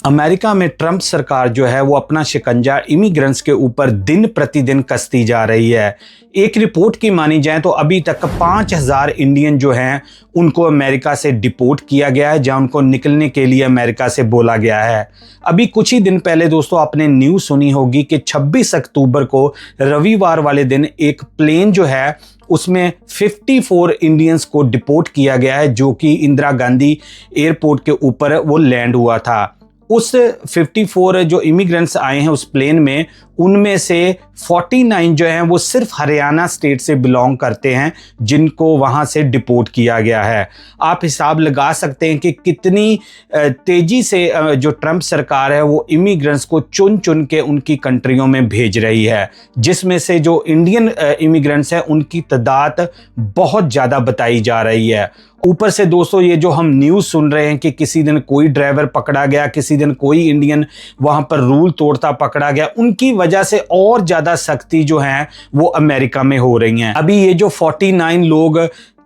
America में Trump सरकार जो है वो अपना शिकंजा इमिग्रेंट्स के ऊपर दिन प्रतिदिन कसती जा रही है। एक रिपोर्ट की मानी जाए तो अभी तक 5000 इंडियन जो हैं उनको अमेरिका से डिपोर्ट किया गया है, जहां उनको निकलने के लिए अमेरिका से बोला गया है। अभी कुछ ही दिन पहले दोस्तों आपने न्यूज़ सुनी होगी कि 26 अक्टूबर को रविवार वाले दिन एक प्लेन जो है उसमें 54 इंडियंस को डिपोर्ट किया गया है, जो कि इंदिरा गांधी एयरपोर्ट के ऊपर वो लैंड हुआ था। उस 54 जो इमिग्रेंट्स आए हैं उस प्लेन में, उनमें से 49 जो हैं वो सिर्फ हरियाणा स्टेट से बिलोंग करते हैं, जिनको वहां से डिपोर्ट किया गया है। आप हिसाब लगा सकते हैं कि कितनी तेजी से जो ट्रंप सरकार है वो इमिग्रेंट्स को चुन चुन के उनकी कंट्रियों में भेज रही है, जिसमें से जो इंडियन इमिग्रेंट्स हैं उनकी तादाद बहुत ज़्यादा बताई जा रही है। ऊपर से दोस्तों ये जो हम न्यूज़ सुन रहे हैं कि किसी दिन कोई ड्राइवर पकड़ा गया, किसी दिन कोई इंडियन वहां पर रूल तोड़ता पकड़ा गया, उनकी वजह से और ज़्यादा सख्ती जो है वो अमेरिका में हो रही हैं। अभी ये जो 49 लोग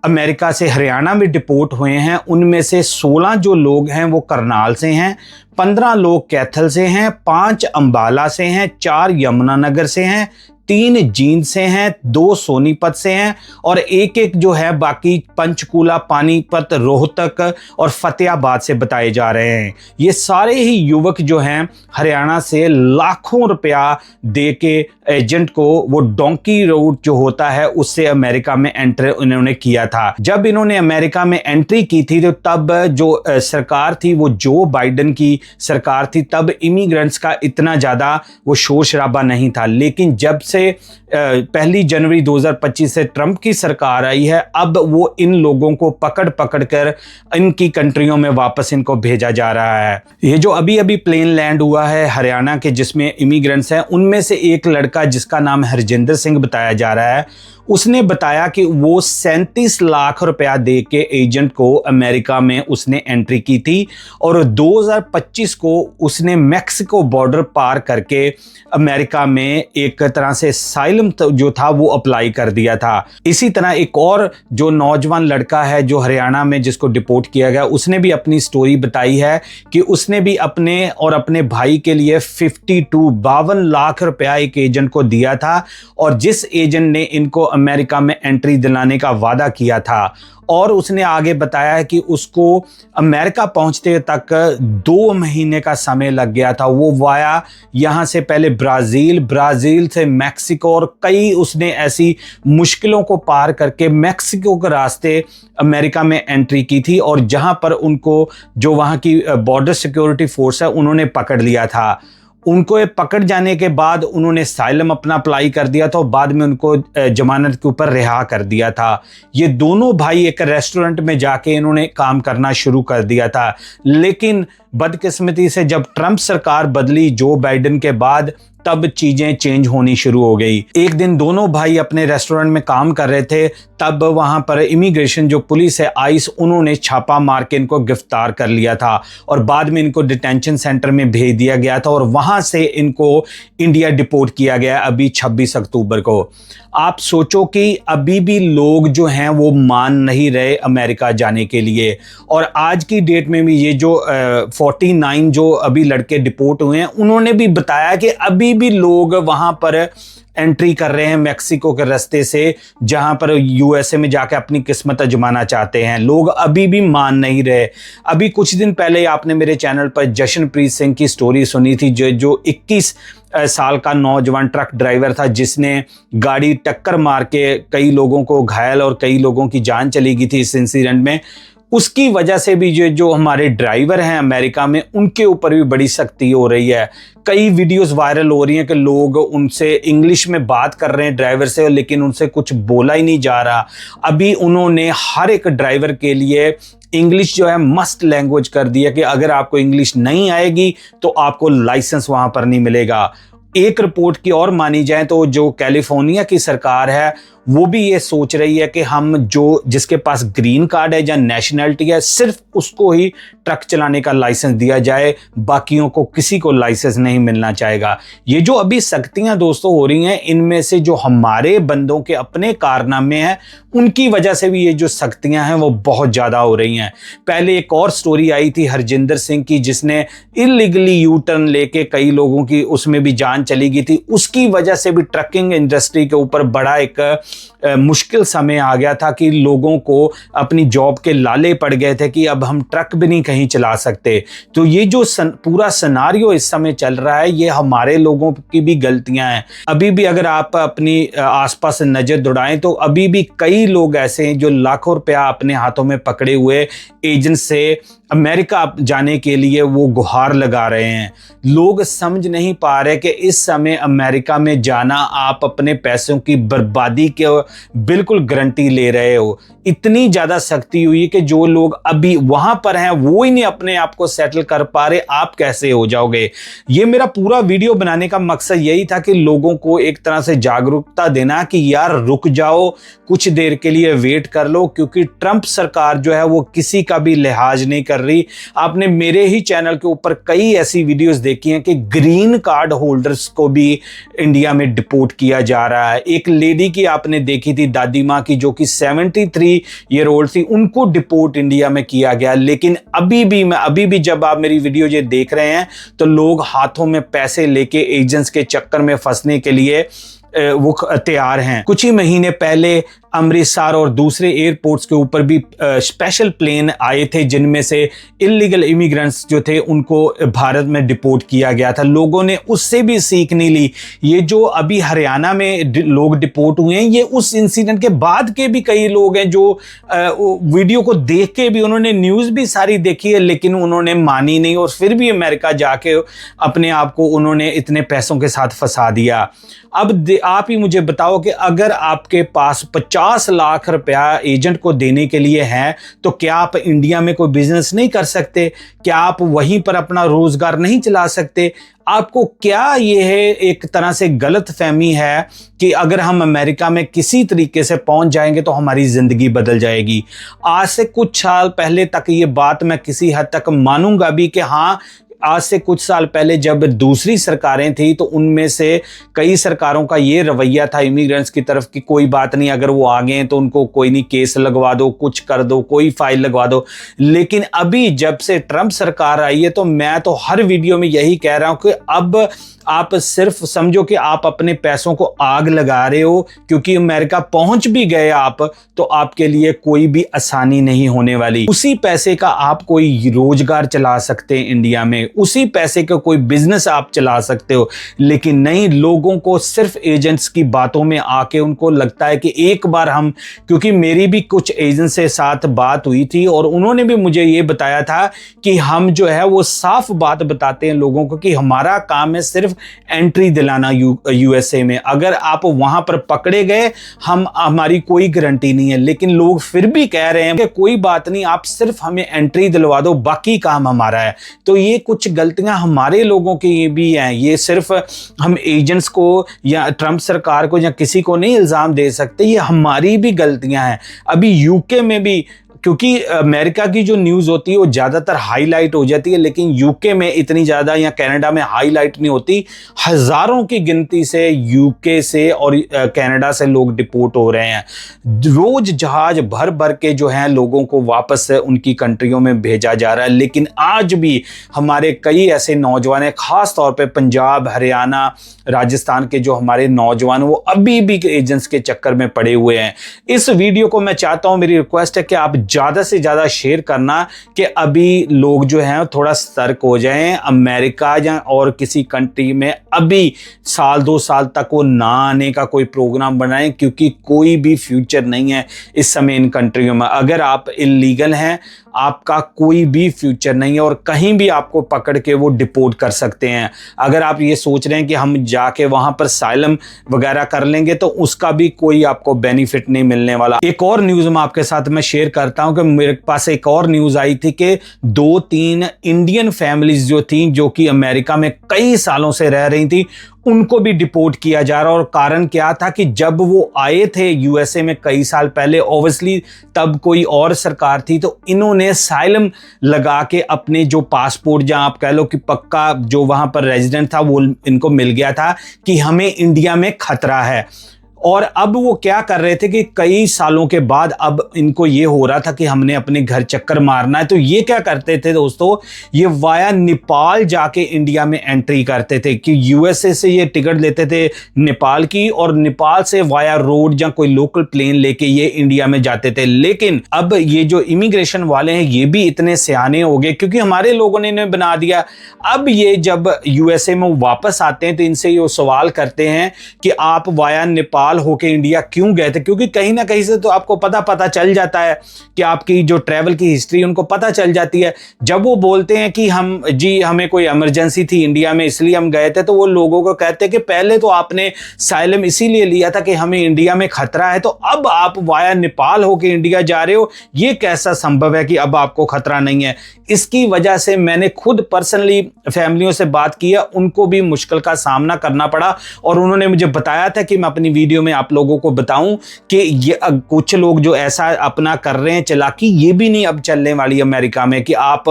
अमेरिका से हरियाणा में डिपोर्ट हुए हैं, उनमें से 16 जो लोग हैं वो करनाल से हैं, 15 लोग कैथल से हैं, 5 अंबाला से हैं, 4 यमुनानगर से हैं, 3 जींद से हैं, 2 सोनीपत से हैं और एक जो है बाकी पंचकूला, पानीपत, रोहतक और फतेहाबाद से बताए जा रहे हैं। ये सारे ही युवक जो हैं हरियाणा से लाखों रुपया दे के एजेंट को वो डोंकी रूट जो होता है उससे अमेरिका में एंटर इन्होंने किया था। जब इन्होंने अमेरिका में एंट्री की थी तो तब जो सरकार थी वो जो बाइडेन की सरकार थी, तब इमिग्रेंट्स का इतना ज़्यादा वो शोर शराबा नहीं था। लेकिन जब से 1 जनवरी 2025 से ट्रंप की सरकार आई है, अब वो इन लोगों को पकड़ पकड़ कर इनकी कंट्रियों में वापस इनको भेजा जा रहा है। ये जो अभी अभी प्लेन लैंड हुआ है हरियाणा के जिसमें इमिग्रेंट्स हैं, उनमें से एक लड़का जिसका नाम हरजिंदर सिंह बताया जा रहा है, उसने बताया कि वो 37 लाख रुपया दे के एजेंट को अमेरिका में उसने एंट्री की थी और 2025 को उसने मैक्सिको बॉर्डर पार करके अमेरिका में एक तरह से साइलम जो था वो अप्लाई कर दिया था। इसी तरह एक और जो नौजवान लड़का है जो हरियाणा में जिसको डिपोर्ट किया गया, उसने भी अपनी स्टोरी बताई है कि उसने भी अपने और अपने भाई के लिए 52 लाख रुपया एक एजेंट को दिया था और जिस एजेंट ने इनको अमेरिका में एंट्री दिलाने का वादा किया था। और उसने आगे बताया है कि उसको अमेरिका पहुंचते तक 2 महीने का समय लग गया था। वो वाया यहाँ से पहले ब्राज़ील से मैक्सिको और कई उसने ऐसी मुश्किलों को पार करके मैक्सिको के रास्ते अमेरिका में एंट्री की थी और जहाँ पर उनको जो वहाँ की बॉर्डर सिक्योरिटी फोर्स है उन्होंने पकड़ लिया था। उनको ये पकड़ जाने के बाद उन्होंने साइलम अपना अप्लाई कर दिया था और बाद में उनको जमानत के ऊपर रिहा कर दिया था। ये दोनों भाई एक रेस्टोरेंट में जाके इन्होंने काम करना शुरू कर दिया था, लेकिन बदकिस्मती से जब ट्रंप सरकार बदली जो बाइडेन के बाद, तब चीजें चेंज होनी शुरू हो गई। एक दिन दोनों भाई अपने रेस्टोरेंट में काम कर रहे थे, तब वहां पर इमिग्रेशन जो पुलिस है आइस, उन्होंने छापा मार के इनको गिरफ्तार कर लिया था और बाद में इनको डिटेंशन सेंटर में भेज दिया गया था और वहां से इनको इंडिया डिपोर्ट किया गया अभी 26 अक्टूबर को। आप सोचो कि अभी भी लोग जो हैं वो मान नहीं रहे अमेरिका जाने के लिए। और आज की डेट में भी ये जो 49 जो अभी लड़के डिपोर्ट हुए हैं, उन्होंने भी बताया कि अभी भी लोग वहां पर एंट्री कर रहे हैं मैक्सिको के रास्ते से, जहां पर यूएसए में जाकर अपनी किस्मत आजमाना चाहते हैं। लोग अभी भी मान नहीं रहे। अभी कुछ दिन पहले आपने मेरे चैनल पर जशनप्रीत सिंह की स्टोरी सुनी थी, जो 21 साल का नौजवान ट्रक ड्राइवर था, जिसने गाड़ी टक्कर मार के कई लोगों को घायल और कई लोगों की जान चली गई थी इस इंसिडेंट में। उसकी वजह से भी जो हमारे ड्राइवर हैं अमेरिका में, उनके ऊपर भी बड़ी सख्ती हो रही है। कई वीडियोस वायरल हो रही हैं कि लोग उनसे इंग्लिश में बात कर रहे हैं ड्राइवर से, लेकिन उनसे कुछ बोला ही नहीं जा रहा। अभी उन्होंने हर एक ड्राइवर के लिए इंग्लिश जो है मस्ट लैंग्वेज कर दिया कि अगर आपको इंग्लिश नहीं आएगी तो आपको लाइसेंस वहां पर नहीं मिलेगा। एक रिपोर्ट की और मानी जाए तो जो कैलिफोर्निया की सरकार है वो भी ये सोच रही है कि हम जो जिसके पास ग्रीन कार्ड है या नेशनैलिटी है सिर्फ उसको ही ट्रक चलाने का लाइसेंस दिया जाए, बाकियों को किसी को लाइसेंस नहीं मिलना चाहेगा। ये जो अभी सख्तियां दोस्तों हो रही हैं, इनमें से जो हमारे बंदों के अपने कारनामे हैं उनकी वजह से भी ये जो सख्तियां हैं वो बहुत ज्यादा हो रही हैं। पहले एक और स्टोरी आई थी हरजिंदर सिंह की, जिसने इलीगली यू टर्न लेके कई लोगों की उसमें भी जान चली गई थी। उसकी वजह से भी ट्रकिंग इंडस्ट्री के ऊपर बड़ा एक मुश्किल समय आ गया था कि लोगों को अपनी जॉब के लाले पड़ गए थे कि अब हम ट्रक भी नहीं कहीं चला सकते। तो ये जो पूरा सिनारियो इस समय चल रहा है, ये हमारे लोगों की भी गलतियां हैं। अभी भी अगर आप अपनी आसपास नजर दौड़ाएं तो अभी भी कई लोग ऐसे हैं जो लाखों रुपया अपने हाथों में पकड़े हुए एजेंट से अमेरिका जाने के लिए वो गुहार लगा रहे हैं। लोग समझ नहीं पा रहे कि इस समय अमेरिका में जाना आप अपने पैसों की बर्बादी के बिल्कुल गारंटी ले रहे हो। इतनी ज्यादा सख्ती हुई कि जो लोग अभी वहां पर हैं वो ही नहीं अपने आप को सेटल कर पा रहे, आप कैसे हो जाओगे। ये मेरा पूरा वीडियो बनाने का मकसद यही था कि लोगों को एक तरह से जागरूकता देना कि यार रुक जाओ, कुछ देर के लिए वेट कर लो, क्योंकि ट्रंप सरकार जो है वो किसी का भी लिहाज नहीं कर रही। आपने मेरे ही चैनल के ऊपर कई ऐसी वीडियोस देखी हैं कि ग्रीन कार्ड होल्डर्स को भी इंडिया में डिपोर्ट किया जा रहा है। एक लेडी की आपने देखी थी, दादी माँ की, जो कि 73 ईयर ओल्ड थी, उनको डिपोर्ट इंडिया में किया गया। लेकिन अभी भी जब आप मेरी वीडियो ये देख रहे हैं तो लोग हाथों में पैसे लेके एजेंट्स के चक्कर में फंसने के लिए वो तैयार हैं। कुछ ही महीने पहले अमृतसर और दूसरे एयरपोर्ट्स के ऊपर भी स्पेशल प्लेन आए थे जिनमें से इलीगल इमिग्रेंट्स जो थे उनको भारत में डिपोर्ट किया गया था। लोगों ने उससे भी सीख नहीं ली। ये जो अभी हरियाणा में लोग डिपोर्ट हुए हैं, ये उस इंसिडेंट के बाद के भी कई लोग हैं जो वीडियो को देख के भी, उन्होंने न्यूज़ भी सारी देखी है लेकिन उन्होंने मानी नहीं और फिर भी अमेरिका जाके अपने आप को उन्होंने इतने पैसों के साथ फंसा दिया। अब आप ही मुझे बताओ कि अगर आपके पास 50 लाख रुपया एजेंट को देने के लिए है तो क्या आप इंडिया में कोई बिजनेस नहीं कर सकते? क्या आप वहीं पर अपना रोजगार नहीं चला सकते? आपको क्या ये है एक तरह से गलत फहमी है कि अगर हम अमेरिका में किसी तरीके से पहुंच जाएंगे तो हमारी जिंदगी बदल जाएगी? आज से कुछ साल पहले तक ये बात मैं किसी हद तक मानूंगा भी कि हाँ, आज से कुछ साल पहले जब दूसरी सरकारें थी तो उनमें से कई सरकारों का ये रवैया था इमिग्रेंट्स की तरफ कि कोई बात नहीं, अगर वो आ गए हैं तो उनको कोई नहीं, केस लगवा दो, कुछ कर दो, कोई फाइल लगवा दो। लेकिन अभी जब से ट्रंप सरकार आई है तो मैं तो हर वीडियो में यही कह रहा हूं कि अब आप सिर्फ समझो कि आप अपने पैसों को आग लगा रहे हो, क्योंकि अमेरिका पहुंच भी गए आप तो आपके लिए कोई भी आसानी नहीं होने वाली। उसी पैसे का आप कोई रोजगार चला सकते हैं इंडिया में, उसी पैसे का कोई बिजनेस आप चला सकते हो। लेकिन नहीं, लोगों को सिर्फ एजेंट्स की बातों में आके उनको लगता है कि एक बार हम, क्योंकि मेरी भी कुछ एजेंट्स से साथ बात हुई थी और उन्होंने भी मुझे ये बताया था कि हम जो है वो साफ बात बताते हैं लोगों को कि हमारा काम है सिर्फ एंट्री दिलाना यूएसए में। अगर आप वहां पर पकड़े गए, हमारी कोई गारंटी नहीं है। लेकिन लोग फिर भी कह रहे हैं कि कोई बात नहीं, आप सिर्फ हमें एंट्री दिलवा दो, बाकी काम हमारा है। तो ये कुछ गलतियां हमारे लोगों की भी हैं। ये सिर्फ हम एजेंट्स को या ट्रंप सरकार को या किसी को नहीं इल्जाम दे सकते, ये हमारी भी गलतियां हैं। अभी यूके में भी, क्योंकि अमेरिका की जो न्यूज़ होती है वो ज़्यादातर हाईलाइट हो जाती है, लेकिन यूके में इतनी ज़्यादा या कनाडा में हाईलाइट नहीं होती। हज़ारों की गिनती से यूके से और कनाडा से लोग डिपोर्ट हो रहे हैं। रोज़ जहाज भर भर के जो हैं लोगों को वापस उनकी कंट्रियों में भेजा जा रहा है। लेकिन आज भी हमारे कई ऐसे नौजवान हैं, ख़ास तौर पर पंजाब, हरियाणा, राजस्थान के जो हमारे नौजवान, वो अभी भी एजेंट्स के चक्कर में पड़े हुए हैं। इस वीडियो को मैं चाहता हूँ, मेरी रिक्वेस्ट है कि आप ज़्यादा से ज़्यादा शेयर करना कि अभी लोग जो हैं थोड़ा सतर्क हो जाएं। अमेरिका या और किसी कंट्री में अभी साल 2 साल तक वो ना आने का कोई प्रोग्राम बनाएं, क्योंकि कोई भी फ्यूचर नहीं है इस समय इन कंट्रियों में। अगर आप इलीगल हैं, आपका कोई भी फ्यूचर नहीं है और कहीं भी आपको पकड़ के वो डिपोर्ट कर सकते हैं। अगर आप ये सोच रहे हैं कि हम जाके वहां पर साइलम वगैरह कर लेंगे तो उसका भी कोई आपको बेनिफिट नहीं मिलने वाला। एक और न्यूज़ में आपके साथ मैं शेयर करता चाहता हूं कि मेरे पास एक और न्यूज़ आई थी कि 2-3 इंडियन फैमिलीज जो थी, जो कि अमेरिका में कई सालों से रह रही थी, उनको भी डिपोर्ट किया जा रहा। और कारण क्या था कि जब वो आए थे यूएसए में कई साल पहले, ऑब्वियसली तब कोई और सरकार थी, तो इन्होंने असाइलम लगा के अपने जो पासपोर्ट, जहां आप कह लो कि पक्का जो वहां पर रेजिडेंट था, वो इनको मिल गया था कि हमें इंडिया में खतरा है। और अब वो क्या कर रहे थे कि कई सालों के बाद अब इनको ये हो रहा था कि हमने अपने घर चक्कर मारना है, तो ये क्या करते थे दोस्तों, ये वाया नेपाल जाके इंडिया में एंट्री करते थे कि यूएसए से ये टिकट लेते थे नेपाल की, और नेपाल से वाया रोड या कोई लोकल प्लेन लेके ये इंडिया में जाते थे। लेकिन अब ये जो इमिग्रेशन वाले हैं ये भी इतने सियाने हो गए, क्योंकि हमारे लोगों ने इन्हें बना दिया। अब ये जब यूएसए में वापस आते हैं तो इनसे ये सवाल करते हैं कि आप वाया नेपाल होके इंडिया क्यों गए थे, क्योंकि कहीं ना कहीं से तो आपको पता चल जाता है कि आपकी जो ट्रैवल की हिस्ट्री उनको पता चल जाती है। जब वो बोलते हैं कि हमें कोई इमरजेंसी थी इंडिया में इसलिए हम गए थे, तो वो लोगों को कहते हैं कि पहले तो आपने साइलम इसीलिए लिया था कि हमें इंडिया में खतरा है, तो अब आप वाया नेपाल होके इंडिया जा रहे हो, ये कैसा संभव है कि अब आपको खतरा नहीं है। इसकी वजह से मैंने खुद पर्सनली फैमिलियों से बात की है, उनको भी मुश्किल का सामना करना पड़ा, और उन्होंने मुझे बताया था कि मैं अपनी वीडियो में आप लोगों को बताऊं कि ये कुछ लोग जो ऐसा अपना कर रहे हैं चालाकी, ये भी नहीं अब चलने वाली अमेरिका में कि आप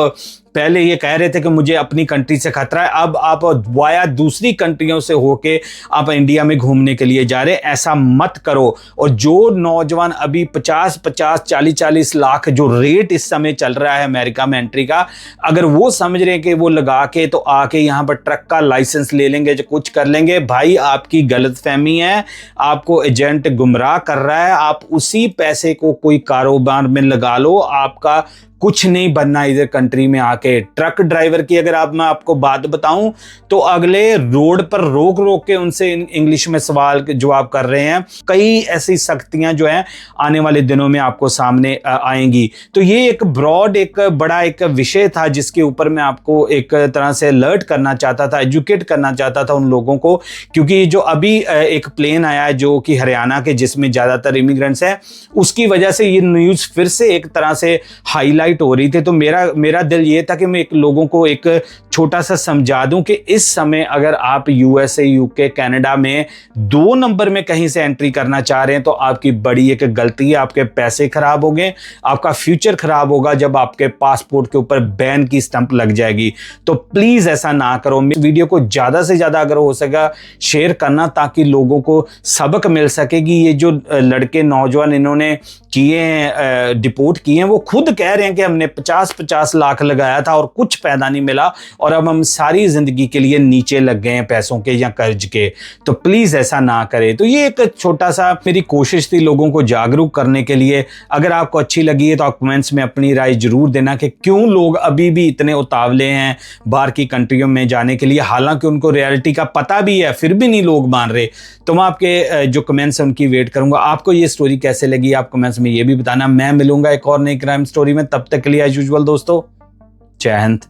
पहले ये कह रहे थे कि मुझे अपनी कंट्री से खतरा है, अब आप वाया दूसरी कंट्रियों से होके आप इंडिया में घूमने के लिए जा रहे हैं। ऐसा मत करो। और जो नौजवान अभी 50-50, 40-40 लाख जो रेट इस समय चल रहा है अमेरिका में एंट्री का, अगर वो समझ रहे हैं कि वो लगा के तो आके यहाँ पर ट्रक का लाइसेंस ले लेंगे, जो कुछ कर लेंगे, भाई आपकी गलतफहमी है, आपको एजेंट गुमराह कर रहा है। आप उसी पैसे को कोई कारोबार में लगा लो, आपका कुछ नहीं बनना इधर कंट्री में आके। ट्रक ड्राइवर की अगर मैं आपको बात बताऊं तो अगले रोड पर रोक के उनसे इंग्लिश में सवाल जवाब कर रहे हैं। कई ऐसी सख्तियां जो हैं आने वाले दिनों में आपको सामने आएंगी। तो ये एक ब्रॉड, एक बड़ा एक विषय था जिसके ऊपर मैं आपको एक तरह से अलर्ट करना चाहता था, एजुकेट करना चाहता था उन लोगों को, क्योंकि जो अभी एक प्लेन आया है जो कि हरियाणा के, जिसमें ज्यादातर इमिग्रेंट्स हैं, उसकी वजह से ये न्यूज फिर से एक तरह से हाईलाइट हो रही थी। तो मेरा दिल ये था कि मैं एक लोगों को एक छोटा सा समझा दूं कि इस समय अगर आप यूएसए, यूके, कनाडा में 2 नंबर में कहीं से एंट्री करना चाह रहे हैं तो आपकी बड़ी एक गलती है। आपके पैसे खराब हो गए, आपका फ्यूचर खराब होगा जब आपके पासपोर्ट के ऊपर बैन की स्टंप लग जाएगी। तो प्लीज ऐसा ना करो। वीडियो को ज्यादा से ज्यादा अगर हो सका शेयर करना, ताकि लोगों को सबक मिल सके कि ये जो लड़के नौजवान इन्होंने किए हैं, डिपोर्ट किए हैं, वो खुद कह रहे हैं कि हमने 50-50 लाख लगाया था और कुछ पैदा नहीं मिला, और अब हम सारी जिंदगी के लिए नीचे लग गए हैं पैसों के या कर्ज के। तो प्लीज ऐसा ना करें। तो ये एक छोटा सा मेरी कोशिश थी लोगों को जागरूक करने के लिए। अगर आपको अच्छी लगी है तो आप कमेंट्स में अपनी राय जरूर देना कि क्यों लोग अभी भी इतने उतावले हैं बाहर की कंट्रियों में जाने के लिए, हालांकि उनको रियलिटी का पता भी है, फिर भी नहीं लोग मान रहे। तो मैं आपके जो कमेंट्स हैं उनकी वेट करूंगा। आपको ये स्टोरी कैसे लगी आप कमेंट्स में ये भी बताना। मैं मिलूंगा एक और नई क्राइम स्टोरी में, तब तक के लिए एज यूजुअल दोस्तों, जय हिंद।